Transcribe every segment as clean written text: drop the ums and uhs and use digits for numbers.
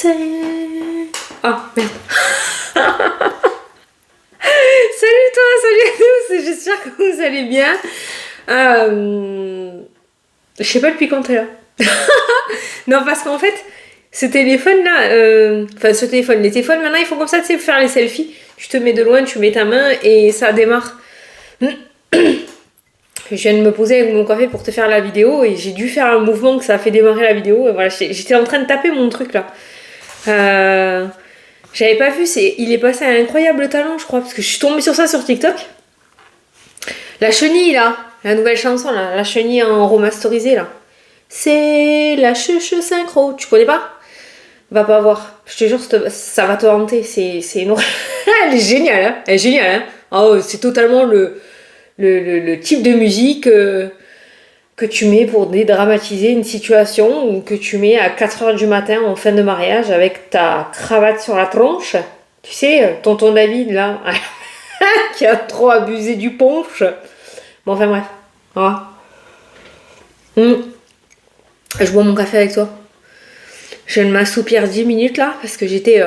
Ah, merde. Salut toi, salut à tous, j'espère que vous allez bien. Je sais pas depuis quand t'es là. Non, parce qu'en fait, ce téléphone là, les téléphones maintenant ils font comme ça, tu sais, pour faire les selfies. Tu te mets de loin, tu mets ta main et ça démarre. Je viens de me poser avec mon café pour te faire la vidéo et j'ai dû faire un mouvement que ça a fait démarrer la vidéo. Et voilà, j'étais en train de taper mon truc là. J'avais pas vu, il est passé à un incroyable talent, je crois, parce que je suis tombée sur ça sur TikTok. La chenille là, la nouvelle chanson là, la chenille en remasterisé là. C'est la synchro, tu connais pas? Va pas voir, je te jure, ça va te hanter, c'est une... Elle est géniale, hein. Elle est géniale, hein. Oh, c'est totalement le type de musique que tu mets pour dédramatiser une situation ou que tu mets à 4h du matin en fin de mariage avec ta cravate sur la tronche. Tu sais, tonton David là, qui a trop abusé du punch. Bon, enfin bref. Voilà. Je bois mon café avec toi. Je viens de m'assoupir 10 minutes là parce que j'étais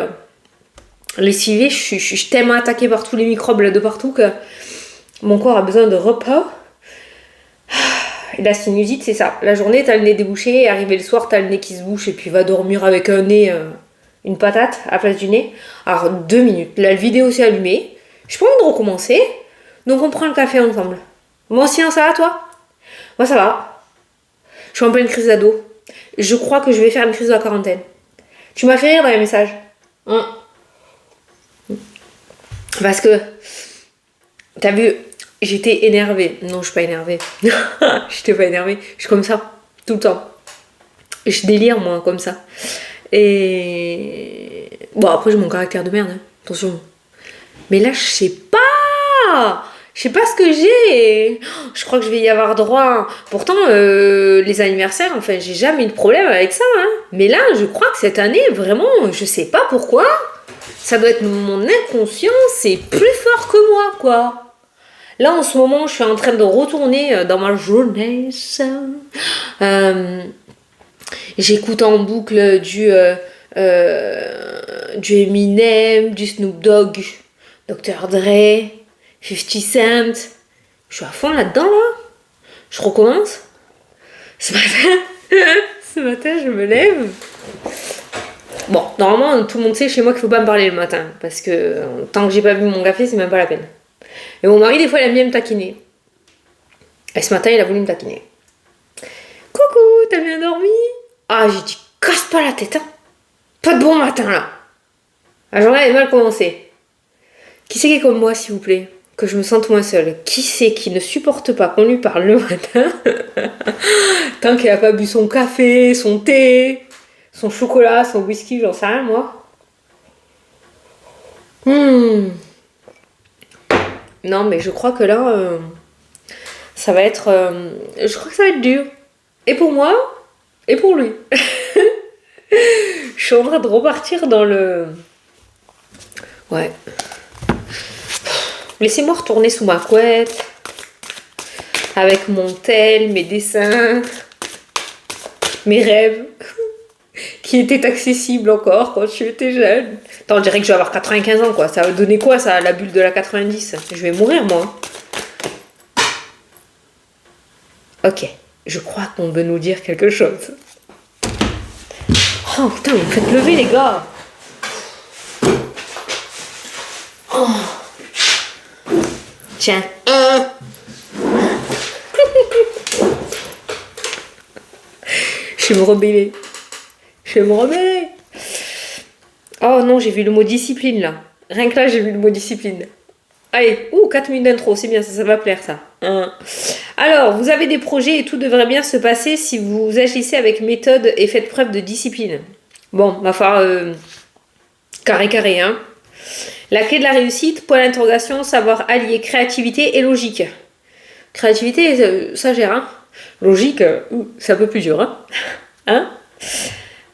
lessivée. Je suis tellement attaquée par tous les microbes là de partout que mon corps a besoin de repos. Et la sinusite, c'est ça. La journée, t'as le nez débouché, et arrivé le soir, t'as le nez qui se bouche, et puis va dormir avec un nez, une patate à la place du nez. Alors, 2 minutes. La vidéo s'est allumée. J'ai pas envie de recommencer. Donc, on prend le café ensemble. Moi aussi, ça va, toi? Moi, ça va. Je suis en pleine crise d'ado. Je crois que je vais faire une crise de la quarantaine. Tu m'as fait rire dans les messages. Parce que, t'as vu, j'étais énervée. Non, je suis pas énervée. J'étais pas énervée. Je suis comme ça, tout le temps. Je délire, moi, comme ça. Et... Bon, après, j'ai mon caractère de merde, hein. Attention. Mais là, je sais pas. Je sais pas ce que j'ai. Je crois que je vais y avoir droit. Pourtant, les anniversaires, enfin, j'ai jamais eu de problème avec ça, hein. Mais là, je crois que cette année, vraiment, je sais pas pourquoi. Ça doit être mon inconscient, c'est plus fort que moi, quoi. Là, en ce moment, je suis en train de retourner dans ma jeunesse. J'écoute en boucle du Eminem, du Snoop Dogg, Dr. Dre, 50 Cent. Je suis à fond là-dedans, là. Je recommence. Ce matin, je me lève. Bon, normalement, tout le monde sait chez moi qu'il faut pas me parler le matin. Parce que tant que j'ai pas bu mon café, c'est même pas la peine. Et mon mari, des fois, il aime bien me taquiner. Et ce matin, il a voulu me taquiner. Coucou, t'as bien dormi? Ah, j'ai dit, casse pas la tête, hein. Pas de bon matin, là. La journée est mal commencée. Qui c'est qui est comme moi, s'il vous plaît? Que je me sente moins seule. Qui c'est qui ne supporte pas qu'on lui parle le matin tant qu'elle a pas bu son café, son thé, son chocolat, son whisky, j'en sais rien, moi. Non, mais je crois que là, ça va être... je crois que ça va être dur. Et pour moi, et pour lui. Je suis en train de repartir dans le... Ouais. Laissez-moi retourner sous ma couette. Avec mon tel, mes dessins, mes rêves. Qui étaient accessibles encore quand je étais jeune. Attends, on dirait que je vais avoir 95 ans, quoi. Ça va donner quoi, ça, la bulle de la 90? Je vais mourir, moi. Ok. Je crois qu'on veut nous dire quelque chose. Oh, putain, vous me faites lever, les gars. Oh. Tiens. Je vais me rebeller. Oh non, j'ai vu le mot discipline, là. Rien que là, j'ai vu le mot discipline. Allez, 4 minutes d'intro, c'est bien, ça va plaire, ça. Alors, vous avez des projets et tout devrait bien se passer si vous agissez avec méthode et faites preuve de discipline. Bon, va falloir carré, hein. La clé de la réussite, point d'interrogation, savoir allier créativité et logique. Créativité, ça gère, hein. Logique, c'est un peu plus dur, hein.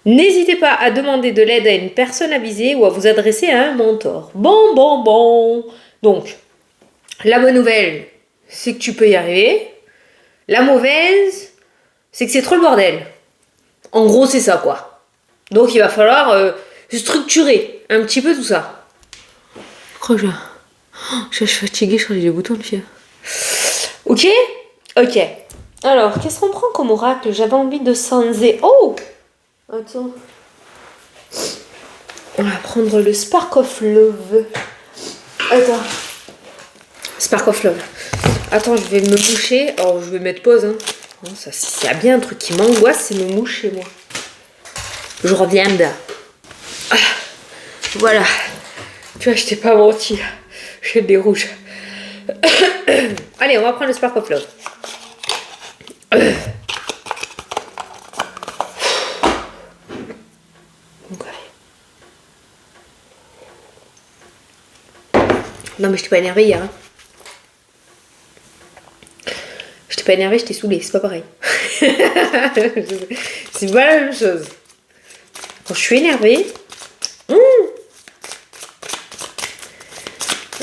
N'hésitez pas à demander de l'aide à une personne avisée ou à vous adresser à un mentor. Bon. Donc, la bonne nouvelle, c'est que tu peux y arriver. La mauvaise, c'est que c'est trop le bordel. En gros, c'est ça, quoi. Donc il va falloir structurer un petit peu tout ça. Oh, je suis fatiguée, je crois que j'ai les boutons de fier. Ok. Alors, qu'est-ce qu'on prend comme oracle? J'avais envie de Sanzé. Oh! Attends. On va prendre le Spark of Love. Attends. Spark of Love. Attends, je vais me moucher. Oh, je vais mettre pause. Hein. Oh, ça, s'il y a bien un truc qui m'angoisse, c'est me moucher, moi. Je reviens de... Ah, voilà. Tu vois, je t'ai pas menti. J'ai des rouges. Allez, on va prendre le Spark of Love. Non, mais je t'ai pas énervé hier. Hein. Je t'ai pas énervé, je t'ai saoulé. C'est pas pareil. C'est pas la même chose. Quand je suis énervée...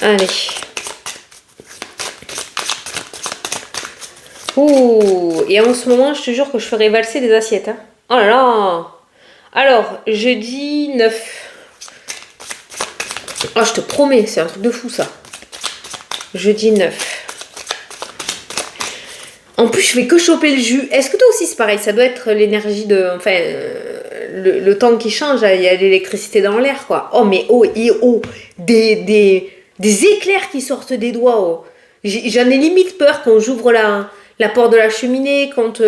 Allez. Ouh. Et en ce moment, je te jure que je ferai valser des assiettes. Hein. Oh là là. Alors, jeudi 9. Oh, je te promets, c'est un truc de fou, ça. Jeudi 9. En plus, je fais que choper le jus. Est-ce que toi aussi, c'est pareil? Ça doit être l'énergie de... Enfin, le temps qui change. Il y a l'électricité dans l'air, quoi. Oh, mais des éclairs qui sortent des doigts. Oh. J'en ai limite peur quand j'ouvre la porte de la cheminée, quand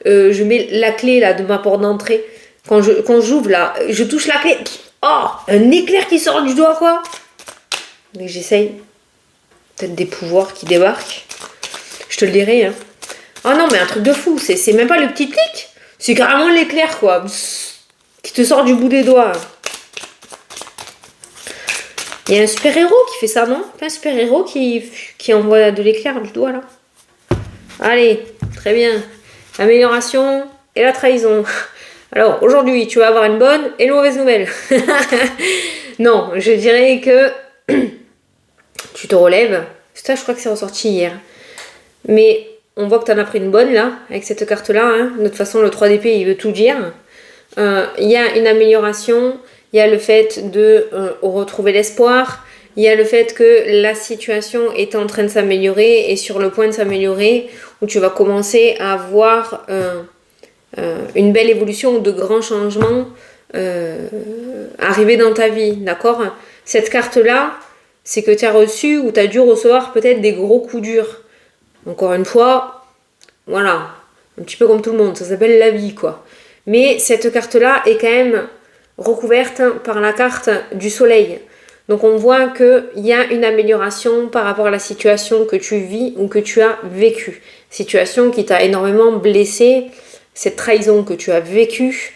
je mets la clé là, de ma porte d'entrée. Quand j'ouvre là, je touche la clé... Oh, un éclair qui sort du doigt, quoi. Donc j'essaye. Peut-être des pouvoirs qui débarquent. Je te le dirai, hein. Oh non, mais un truc de fou. C'est même pas le petit clic. C'est carrément l'éclair, quoi. Qui te sort du bout des doigts. Il y a un super-héros qui fait ça, non? Pas un super-héros qui envoie de l'éclair du doigt, là. Allez, très bien. Amélioration et la trahison. Alors, aujourd'hui, tu vas avoir une bonne et une mauvaise nouvelle. Non, je dirais que tu te relèves. Ça, je crois que c'est ressorti hier. Mais on voit que tu en as pris une bonne, là, avec cette carte-là. Hein. De toute façon, le 3 d'épée, il veut tout dire. Il y a une amélioration. Il y a le fait de retrouver l'espoir. Il y a le fait que la situation est en train de s'améliorer et sur le point de s'améliorer, où tu vas commencer à avoir... une belle évolution ou de grands changements arriver dans ta vie, d'accord? Cette carte-là, c'est que tu as reçu ou tu as dû recevoir peut-être des gros coups durs. Encore une fois, voilà, un petit peu comme tout le monde, ça s'appelle la vie, quoi. Mais cette carte-là est quand même recouverte par la carte du soleil. Donc on voit qu'il y a une amélioration par rapport à la situation que tu vis ou que tu as vécue. Situation qui t'a énormément blessé, cette trahison que tu as vécue.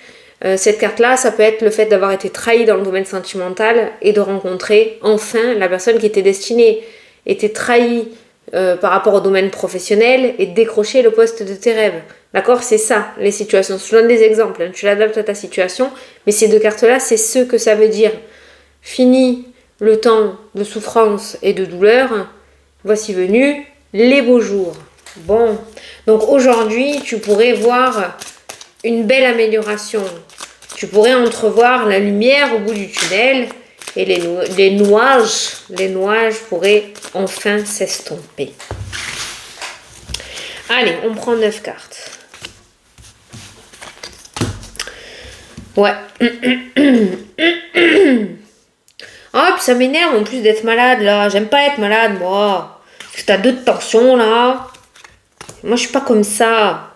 Cette carte-là, ça peut être le fait d'avoir été trahi dans le domaine sentimental et de rencontrer enfin la personne qui était destinée. Était trahi par rapport au domaine professionnel et décrocher le poste de tes rêves. D'accord? C'est ça, les situations. Je te donne des exemples, hein. Tu l'adaptes à ta situation, mais ces deux cartes-là, c'est ce que ça veut dire. Fini le temps de souffrance et de douleur, voici venus les beaux jours. Bon, donc aujourd'hui, tu pourrais voir une belle amélioration. Tu pourrais entrevoir la lumière au bout du tunnel et les nuages pourraient enfin s'estomper. Allez, on prend 9 cartes. Ouais. Ah, puis ça m'énerve en plus d'être malade là. J'aime pas être malade, moi. Parce que t'as 2 de tension là. Moi, je suis pas comme ça.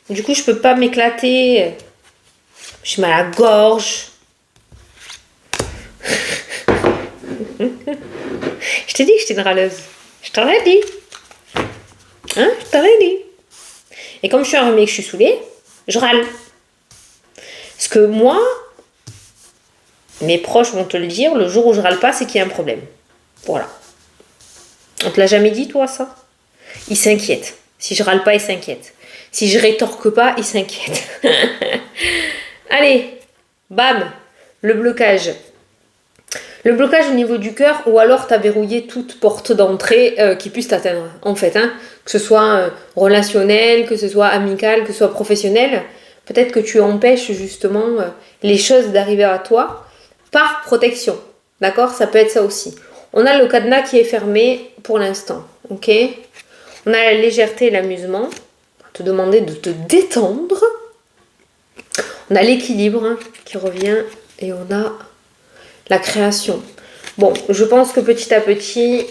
Du coup, je peux pas m'éclater. J'ai mal à la gorge. Je t'ai dit que j'étais une râleuse. Je t'aurais dit. Hein? Je t'aurais dit. Et comme je suis enrhumée et que je suis saoulée, je râle. Parce que moi, mes proches vont te le dire, le jour où je râle pas, c'est qu'il y a un problème. Voilà. On te l'a jamais dit, toi, ça? Ils s'inquiètent. Si je râle pas, ils s'inquiètent. Si je rétorque pas, ils s'inquiètent. Allez, bam, le blocage. Le blocage au niveau du cœur, ou alors tu as verrouillé toute porte d'entrée qui puisse t'atteindre, en fait. Hein. Que ce soit relationnel, que ce soit amical, que ce soit professionnel. Peut-être que tu empêches justement les choses d'arriver à toi par protection. D'accord? Ça peut être ça aussi. On a le cadenas qui est fermé pour l'instant. Ok? On a la légèreté et l'amusement. On va te demander de te détendre. On a l'équilibre qui revient et on a la création. Bon, je pense que petit à petit,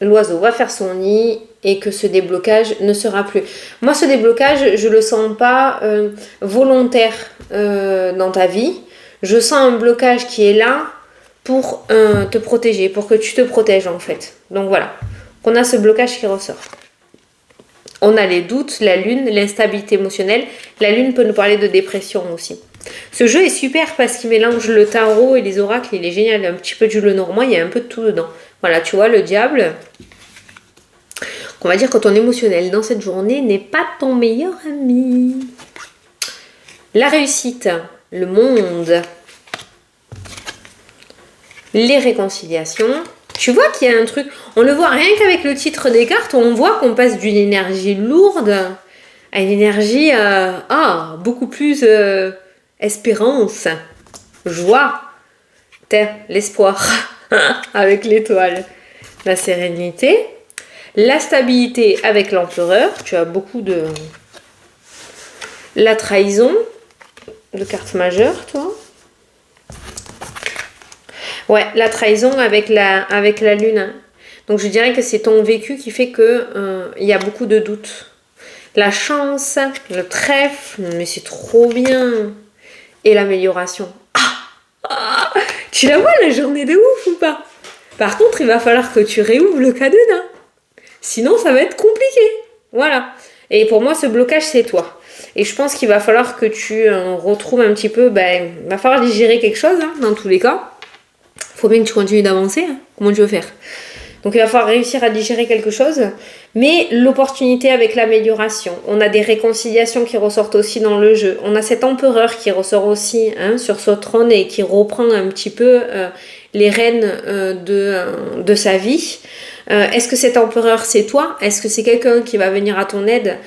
l'oiseau va faire son nid et que ce déblocage ne sera plus. Moi, ce déblocage, je le sens pas volontaire dans ta vie. Je sens un blocage qui est là pour te protéger, pour que tu te protèges en fait. Donc voilà, on a ce blocage qui ressort. On a les doutes, la lune, l'instabilité émotionnelle. La lune peut nous parler de dépression aussi. Ce jeu est super parce qu'il mélange le tarot et les oracles. Il est génial. Il y a un petit peu du Lenormand, il y a un peu de tout dedans. Voilà, tu vois, le diable, on va dire que ton émotionnel dans cette journée n'est pas ton meilleur ami. La réussite, le monde, les réconciliations. Tu vois qu'il y a un truc, on le voit rien qu'avec le titre des cartes, on voit qu'on passe d'une énergie lourde à une énergie beaucoup plus espérance, joie, l'espoir avec l'étoile, la sérénité, la stabilité avec l'empereur. Tu as beaucoup de la trahison, de cartes majeures, toi. Ouais, la trahison avec la lune. Donc je dirais que c'est ton vécu qui fait que il y a beaucoup de doutes. La chance, le trèfle, mais c'est trop bien. Et l'amélioration. Tu la vois la journée de ouf ou pas? Par contre, il va falloir que tu réouvres le cadenas. Sinon, ça va être compliqué. Voilà. Et pour moi, ce blocage, c'est toi. Et je pense qu'il va falloir que tu retrouves un petit peu... il va falloir digérer quelque chose, dans tous les cas. Faut bien que tu continues d'avancer. Comment tu veux faire? Donc il va falloir réussir à digérer quelque chose. Mais l'opportunité avec l'amélioration. On a des réconciliations qui ressortent aussi dans le jeu. On a cet empereur qui ressort aussi sur ce trône et qui reprend un petit peu les rênes de sa vie. Est-ce que cet empereur c'est toi? Est-ce que c'est quelqu'un qui va venir à ton aide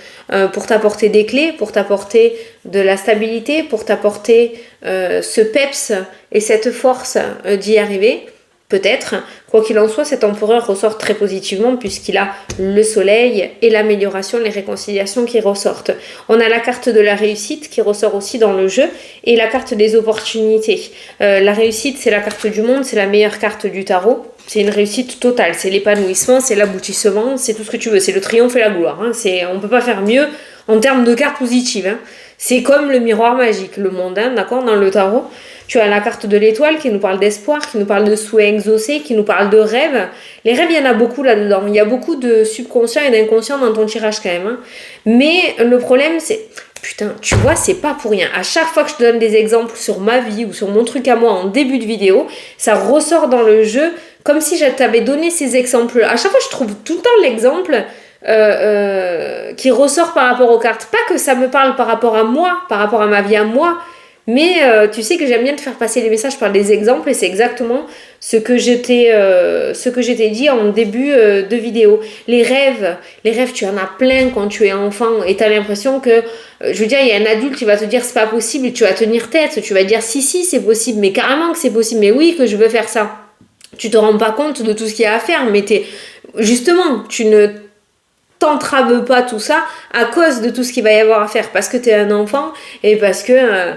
pour t'apporter des clés, pour t'apporter de la stabilité, pour t'apporter ce peps et cette force d'y arriver? Peut-être. Quoi qu'il en soit, cet empereur ressort très positivement puisqu'il a le soleil et l'amélioration, les réconciliations qui ressortent. On a la carte de la réussite qui ressort aussi dans le jeu et la carte des opportunités. La réussite, c'est la carte du monde, c'est la meilleure carte du tarot. C'est une réussite totale, c'est l'épanouissement, c'est l'aboutissement, c'est tout ce que tu veux, c'est le triomphe et la gloire. On ne peut pas faire mieux en termes de cartes positives. C'est comme le miroir magique, le monde, d'accord, dans le tarot. Tu as la carte de l'étoile qui nous parle d'espoir, qui nous parle de souhaits exaucés, qui nous parle de rêves. Les rêves, il y en a beaucoup là-dedans. Il y a beaucoup de subconscient et d'inconscient dans ton tirage quand même. Mais le problème, c'est... Putain, tu vois, c'est pas pour rien. À chaque fois que je te donne des exemples sur ma vie ou sur mon truc à moi en début de vidéo, ça ressort dans le jeu comme si je t'avais donné ces exemples. À chaque fois, je trouve tout le temps l'exemple qui ressort par rapport aux cartes. Pas que ça me parle par rapport à moi, par rapport à ma vie à moi, mais tu sais que j'aime bien te faire passer les messages par des exemples et c'est exactement ce que je t'ai dit en début de vidéo. Les rêves, tu en as plein quand tu es enfant et tu as l'impression que, je veux dire, il y a un adulte qui va te dire c'est pas possible et tu vas tenir tête, tu vas dire si c'est possible, mais carrément que c'est possible, mais oui que je veux faire ça. Tu te rends pas compte de tout ce qu'il y a à faire, mais justement, tu ne t'entraves pas tout ça à cause de tout ce qu'il va y avoir à faire parce que tu es un enfant et parce que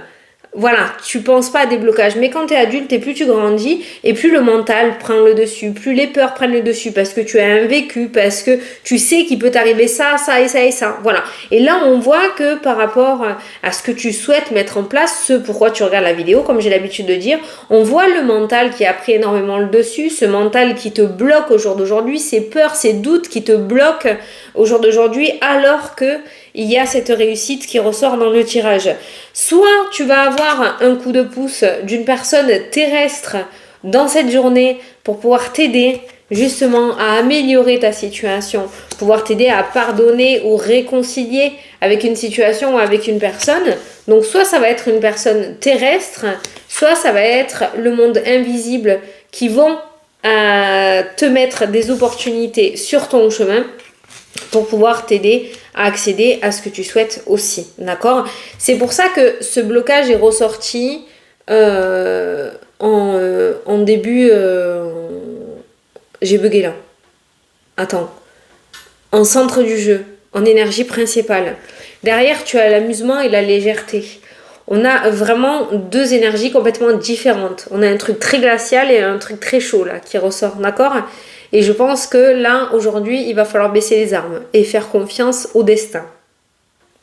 voilà, tu penses pas à des blocages. Mais quand tu es adulte et plus tu grandis et plus le mental prend le dessus, plus les peurs prennent le dessus parce que tu as un vécu, parce que tu sais qu'il peut t'arriver ça, ça et ça et ça. Voilà. Et là, on voit que par rapport à ce que tu souhaites mettre en place, ce pourquoi tu regardes la vidéo, comme j'ai l'habitude de dire, on voit le mental qui a pris énormément le dessus, ce mental qui te bloque au jour d'aujourd'hui, ces peurs, ces doutes qui te bloquent au jour d'aujourd'hui alors que il y a cette réussite qui ressort dans le tirage. Soit tu vas avoir un coup de pouce d'une personne terrestre dans cette journée pour pouvoir t'aider justement à améliorer ta situation, pouvoir t'aider à pardonner ou réconcilier avec une situation ou avec une personne. Donc soit ça va être une personne terrestre, soit ça va être le monde invisible qui vont te mettre des opportunités sur ton chemin pour pouvoir t'aider à accéder à ce que tu souhaites aussi, d'accord? C'est pour ça que ce blocage est ressorti en début... J'ai bugué là. Attends. En centre du jeu, en énergie principale. Derrière, tu as l'amusement et la légèreté. On a vraiment deux énergies complètement différentes. On a un truc très glacial et un truc très chaud là qui ressort, d'accord? Et je pense que là, aujourd'hui, il va falloir baisser les armes et faire confiance au destin.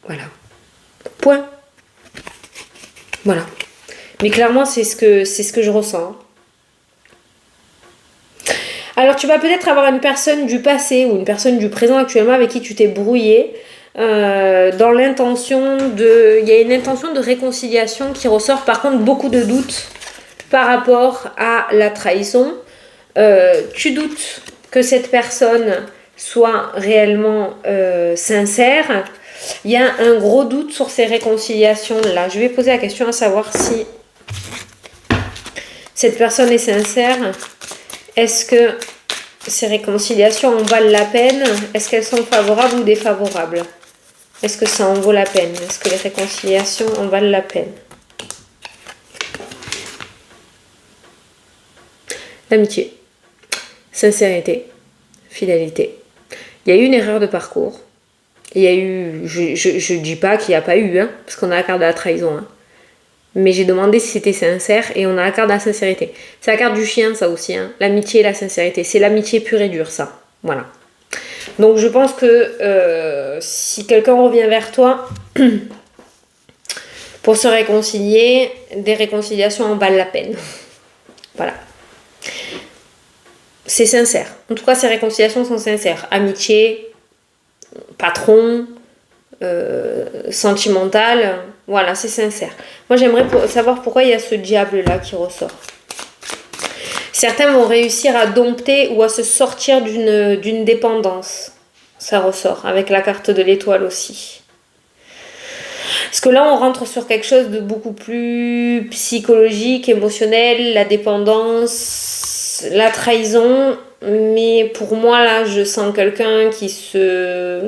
Voilà. Point. Voilà. Mais clairement, c'est ce que je ressens. Alors, tu vas peut-être avoir une personne du passé ou une personne du présent actuellement avec qui tu t'es brouillé. Dans l'intention de... Il y a une intention de réconciliation qui ressort. Par contre, beaucoup de doutes par rapport à la trahison. Tu doutes que cette personne soit réellement sincère. Il y a un gros doute sur ces réconciliations-là. Je vais poser la question à savoir si cette personne est sincère. Est-ce que ces réconciliations en valent la peine? Est-ce qu'elles sont favorables ou défavorables? Est-ce que ça en vaut la peine? Est-ce que les réconciliations en valent la peine? L'amitié, sincérité, fidélité. Il y a eu une erreur de parcours. Il y a eu, je dis pas qu'il n'y a pas eu, hein, parce qu'on a la carte de la trahison. Hein. Mais j'ai demandé si c'était sincère et on a la carte de la sincérité. C'est la carte du chien, ça aussi. Hein. L'amitié et la sincérité. C'est l'amitié pure et dure, ça. Voilà. Donc je pense que si quelqu'un revient vers toi pour se réconcilier, des réconciliations en valent la peine. Voilà. C'est sincère. En tout cas, ces réconciliations sont sincères. Amitié, patron, sentimental, voilà, c'est sincère. Moi, j'aimerais savoir pourquoi il y a ce diable-là qui ressort. Certains vont réussir à dompter ou à se sortir d'une dépendance. Ça ressort, avec la carte de l'étoile aussi. Parce que là, on rentre sur quelque chose de beaucoup plus psychologique, émotionnel, la dépendance, la trahison. Mais pour moi, là, je sens quelqu'un qui se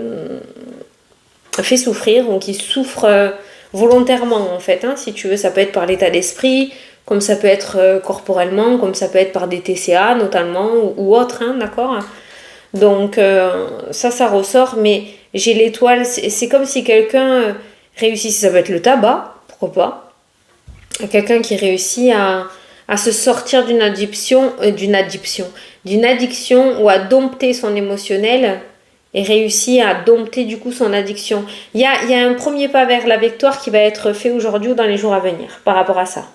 fait souffrir, ou qui souffre volontairement, en fait. Hein, si tu veux, ça peut être par l'état d'esprit, comme ça peut être corporellement, comme ça peut être par des TCA, notamment, ou autre, hein, d'accord? Donc, ça ressort, mais j'ai l'étoile, c'est comme si quelqu'un réussit, ça peut être le tabac, pourquoi pas, quelqu'un qui réussit à se sortir d'une addiction ou à dompter son émotionnel et réussit à dompter du coup son addiction. Il y a un premier pas vers la victoire qui va être fait aujourd'hui ou dans les jours à venir par rapport à ça.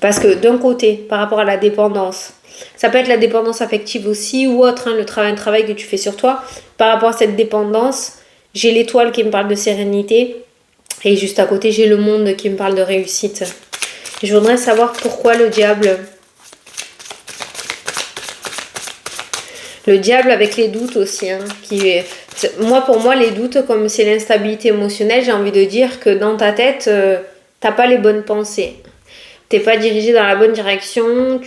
Parce que d'un côté, par rapport à la dépendance, ça peut être la dépendance affective aussi ou autre, hein, le travail que tu fais sur toi. Par rapport à cette dépendance, j'ai l'étoile qui me parle de sérénité et juste à côté, j'ai le monde qui me parle de réussite. Je voudrais savoir pourquoi le diable. Le diable avec les doutes aussi. Hein, pour moi, les doutes, comme c'est l'instabilité émotionnelle, j'ai envie de dire que dans ta tête, t'as pas les bonnes pensées. T'es pas dirigé dans la bonne direction,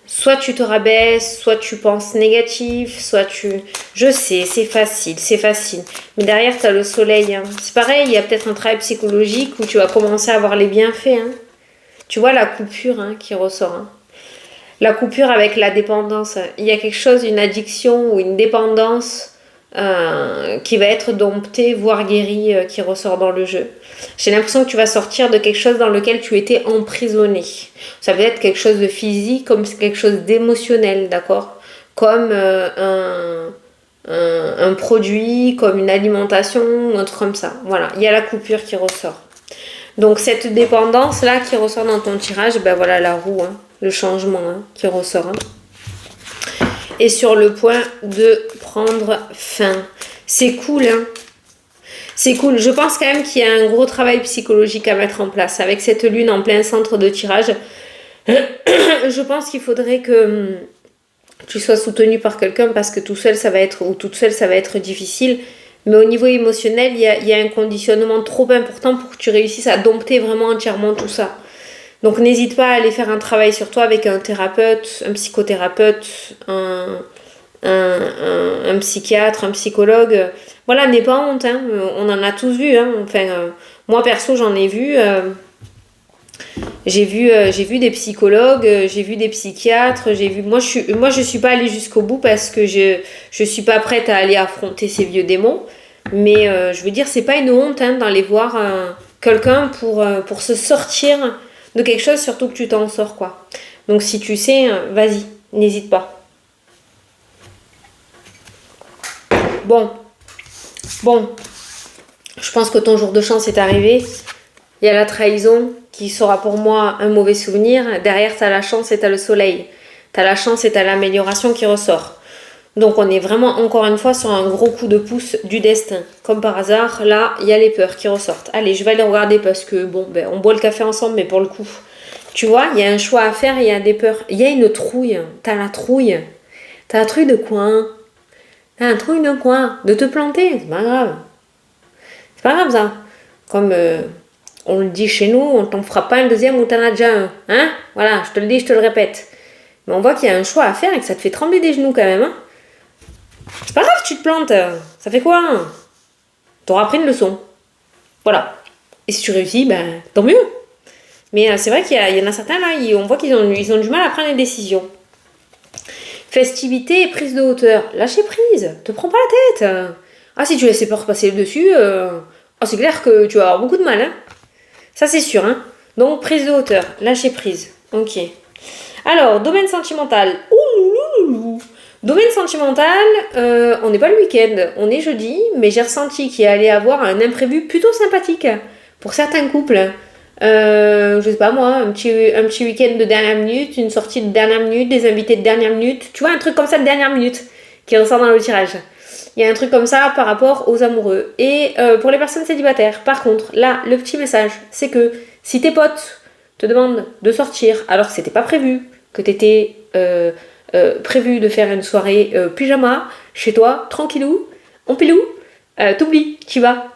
soit tu te rabaisses, soit tu penses négatif, je sais, c'est facile. Mais derrière, t'as le soleil. Hein. C'est pareil, il y a peut-être un travail psychologique où tu vas commencer à voir les bienfaits. Hein. Tu vois la coupure hein, qui ressort. Hein. La coupure avec la dépendance. Il y a quelque chose, une addiction ou une dépendance qui va être domptée, voire guérie, qui ressort dans le jeu. J'ai l'impression que tu vas sortir de quelque chose dans lequel tu étais emprisonné. Ça peut être quelque chose de physique, comme quelque chose d'émotionnel, d'accord? Comme un produit, comme une alimentation, ou un truc comme ça. Voilà, il y a la coupure qui ressort. Donc cette dépendance-là qui ressort dans ton tirage, ben voilà la roue, hein, le changement hein, qui ressort. Hein. Et sur le point de prendre fin. C'est cool, hein. C'est cool. Je pense quand même qu'il y a un gros travail psychologique à mettre en place. Avec cette lune en plein centre de tirage, je pense qu'il faudrait que tu sois soutenu par quelqu'un parce que tout seul, ça va être difficile. Mais au niveau émotionnel, il y a un conditionnement trop important pour que tu réussisses à dompter vraiment entièrement tout ça. Donc n'hésite pas à aller faire un travail sur toi avec un thérapeute, un psychothérapeute, un un psychiatre, un psychologue. Voilà, n'aie pas honte, hein. On en a tous vu, hein. Enfin, moi perso, j'en ai vu. J'ai vu des psychologues, j'ai vu des psychiatres, moi je suis pas allée jusqu'au bout parce que je suis pas prête à aller affronter ces vieux démons. Mais je veux dire, c'est pas une honte hein, d'aller voir quelqu'un pour se sortir de quelque chose, surtout que tu t'en sors quoi. Donc si tu sais, vas-y, n'hésite pas. Bon, bon, je pense que ton jour de chance est arrivé. Il y a la trahison qui sera pour moi un mauvais souvenir. Derrière, tu as la chance et tu as le soleil. Tu as la chance et tu as l'amélioration qui ressort. Donc on est vraiment encore une fois sur un gros coup de pouce du destin. Comme par hasard, là, il y a les peurs qui ressortent. Allez, je vais aller regarder parce que, bon, ben, on boit le café ensemble, mais pour le coup, tu vois, il y a un choix à faire et il y a des peurs. Il y a une trouille. T'as la trouille. T'as la trouille de quoi hein? T'as un trouille de quoi? De te planter. C'est pas grave. C'est pas grave ça. Comme on le dit chez nous, on t'en fera pas un deuxième ou t'en as déjà un. Hein? Voilà, je te le dis, je te le répète. Mais on voit qu'il y a un choix à faire et que ça te fait trembler des genoux quand même. Hein? C'est pas grave, tu te plantes. Ça fait quoi hein? T'auras appris une leçon. Voilà. Et si tu réussis, ben tant mieux. Mais c'est vrai qu'il y en a certains là, on voit qu'ils ont du mal à prendre les décisions. Festivité et prise de hauteur. Lâcher prise. Te prends pas la tête. Ah, si tu laisses les peurs passer dessus, c'est clair que tu vas avoir beaucoup de mal. Hein. Ça, c'est sûr. Hein. Donc, prise de hauteur. Lâcher prise. Ok. Alors, domaine sentimental. Ouh. Domaine sentimental, on n'est pas le week-end, on est jeudi, mais j'ai ressenti qu'il allait avoir un imprévu plutôt sympathique pour certains couples. Je sais pas moi, un petit week-end de dernière minute, une sortie de dernière minute, des invités de dernière minute, tu vois, un truc comme ça de dernière minute qui ressort dans le tirage. Il y a un truc comme ça par rapport aux amoureux. Et pour les personnes célibataires, par contre, là, le petit message, c'est que si tes potes te demandent de sortir alors que c'était pas prévu, que t'étais prévu de faire une soirée pyjama chez toi, tranquillou, en pilou, t'oublies, tu vas.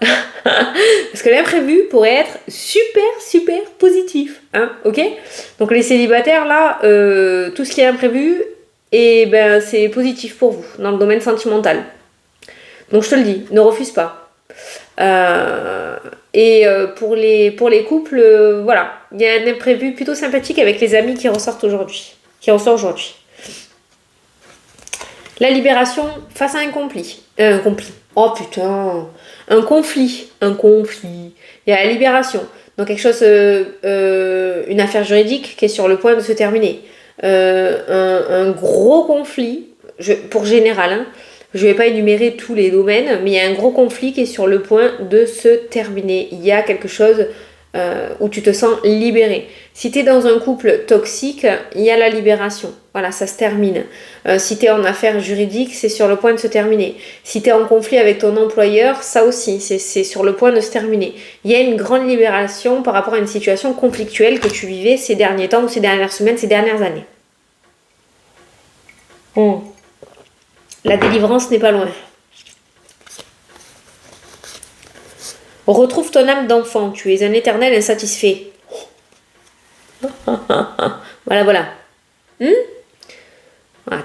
Parce que l'imprévu pourrait être super positif, hein, ok? Donc les célibataires là, tout ce qui est imprévu, et ben c'est positif pour vous dans le domaine sentimental. Donc je te le dis, ne refuse pas. Pour les couples, voilà, il y a un imprévu plutôt sympathique avec les amis qui ressort aujourd'hui. La libération face à un conflit. Oh putain. Un conflit. Il y a la libération. Donc quelque chose, une affaire juridique qui est sur le point de se terminer. Un gros conflit, pour général, hein, je ne vais pas énumérer tous les domaines, mais il y a un gros conflit qui est sur le point de se terminer. Il y a quelque chose où tu te sens libéré. Si tu es dans un couple toxique, il y a la libération. Voilà, ça se termine. Si tu es en affaires juridiques, c'est sur le point de se terminer. Si tu es en conflit avec ton employeur, ça aussi, c'est sur le point de se terminer. Il y a une grande libération par rapport à une situation conflictuelle que tu vivais ces derniers temps ou ces dernières semaines, ces dernières années. La délivrance n'est pas loin. Retrouve ton âme d'enfant. Tu es un éternel insatisfait. Voilà.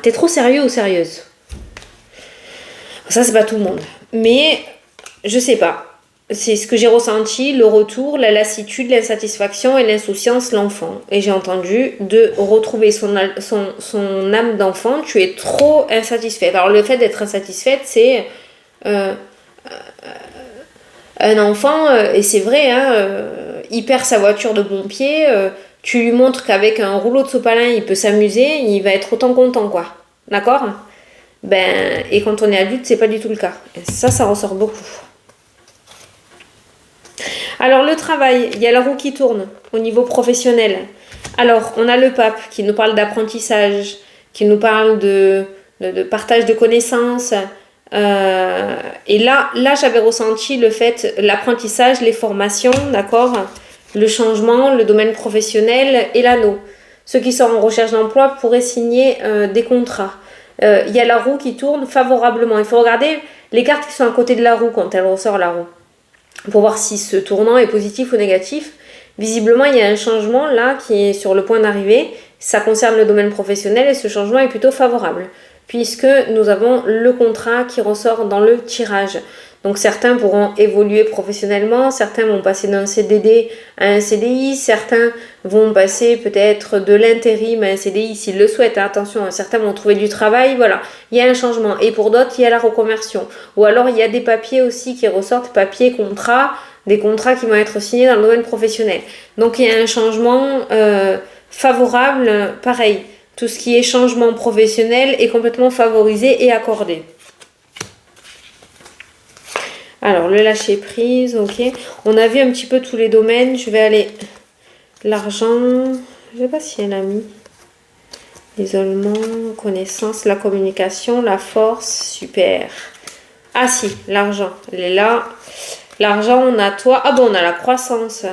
T'es trop sérieux ou sérieuse? Ça, c'est pas tout le monde. Mais, je sais pas. C'est ce que j'ai ressenti, le retour, la lassitude, l'insatisfaction et l'insouciance, l'enfant. Et j'ai entendu de retrouver son âme d'enfant. Tu es trop insatisfaite. Alors, le fait d'être insatisfaite, c'est... un enfant, et c'est vrai, il perd sa voiture de pompier, tu lui montres qu'avec un rouleau de sopalin, il peut s'amuser, il va être autant content, quoi. D'accord? Et quand on est adulte, c'est pas du tout le cas. Et ça ressort beaucoup. Alors, le travail, il y a la roue qui tourne au niveau professionnel. Alors, on a le pape qui nous parle d'apprentissage, qui nous parle de partage de connaissances. Et là, j'avais ressenti le fait, l'apprentissage, les formations, d'accord, le changement, le domaine professionnel et l'anneau. Ceux qui sont en recherche d'emploi pourraient signer des contrats. Il y a la roue qui tourne favorablement. Il faut regarder les cartes qui sont à côté de la roue quand elle ressort la roue, pour voir si ce tournant est positif ou négatif. Visiblement, il y a un changement là qui est sur le point d'arriver. Ça concerne le domaine professionnel et ce changement est plutôt favorable. puisque nous avons le contrat qui ressort dans le tirage. Donc certains pourront évoluer professionnellement, certains vont passer d'un CDD à un CDI, certains vont passer peut-être de l'intérim à un CDI s'ils le souhaitent. Attention, certains vont trouver du travail, voilà, il y a un changement. Et pour d'autres, il y a la reconversion. Ou alors il y a des papiers aussi qui ressortent, papiers, contrats, des contrats qui vont être signés dans le domaine professionnel. Donc il y a un changement favorable, pareil. Tout ce qui est changement professionnel est complètement favorisé et accordé. Alors, le lâcher prise, ok. On a vu un petit peu tous les domaines. Je vais aller... L'argent, je ne sais pas si elle a mis. L'isolement, connaissance, la communication, la force, super. Ah si, l'argent, elle est là. L'argent, on a toi. Ah bon, on a la croissance.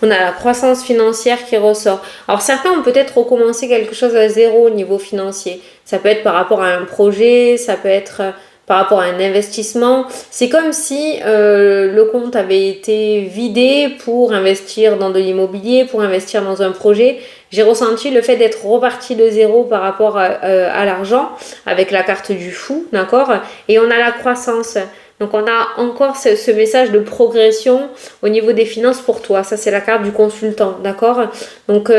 On a la croissance financière qui ressort. Alors certains ont peut-être recommencé quelque chose à zéro au niveau financier. Ça peut être par rapport à un projet, ça peut être... par rapport à un investissement. C'est comme si le compte avait été vidé pour investir dans de l'immobilier, pour investir dans un projet. J'ai ressenti le fait d'être reparti de zéro par rapport à l'argent avec la carte du fou, d'accord? Et on a la croissance. Donc on a encore ce message de progression au niveau des finances pour toi. Ça c'est la carte du consultant, d'accord? Donc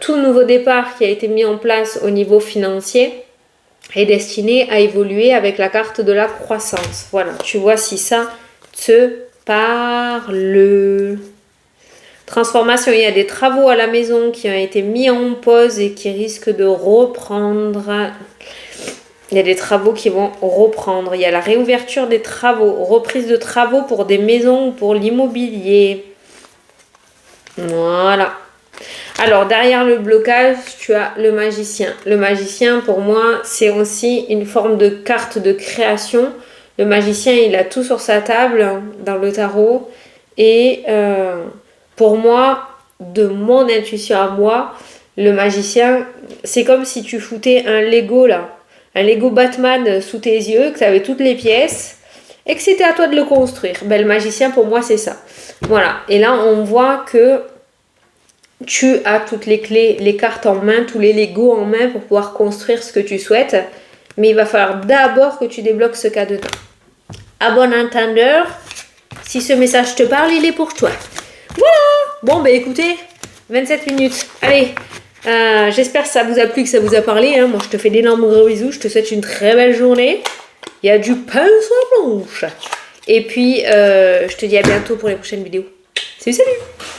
tout nouveau départ qui a été mis en place au niveau financier est destiné à évoluer avec la carte de la croissance. Voilà, tu vois si ça te parle. Transformation, il y a des travaux à la maison qui ont été mis en pause et qui risquent de reprendre. Il y a des travaux qui vont reprendre. Il y a la réouverture des travaux, reprise de travaux pour des maisons ou pour l'immobilier. Voilà. Alors, derrière le blocage, tu as le magicien. Le magicien, pour moi, c'est aussi une forme de carte de création. Le magicien, il a tout sur sa table dans le tarot. Et pour moi, de mon intuition à moi, le magicien, c'est comme si tu foutais un Lego là. Un Lego Batman sous tes yeux, que tu avais toutes les pièces et que c'était à toi de le construire. Ben, le magicien, pour moi, c'est ça. Voilà. Et là, on voit que tu as toutes les clés, les cartes en main, tous les Legos en main pour pouvoir construire ce que tu souhaites. Mais il va falloir d'abord que tu débloques ce cadenas. À bon entendeur, si ce message te parle, il est pour toi. Voilà. Bon, ben écoutez, 27 minutes. Allez, j'espère que ça vous a plu, que ça vous a parlé. Moi, je te fais d'énormes gros bisous. Je te souhaite une très belle journée. Il y a du pain sur la planche. Et puis, je te dis à bientôt pour les prochaines vidéos. Salut, salut!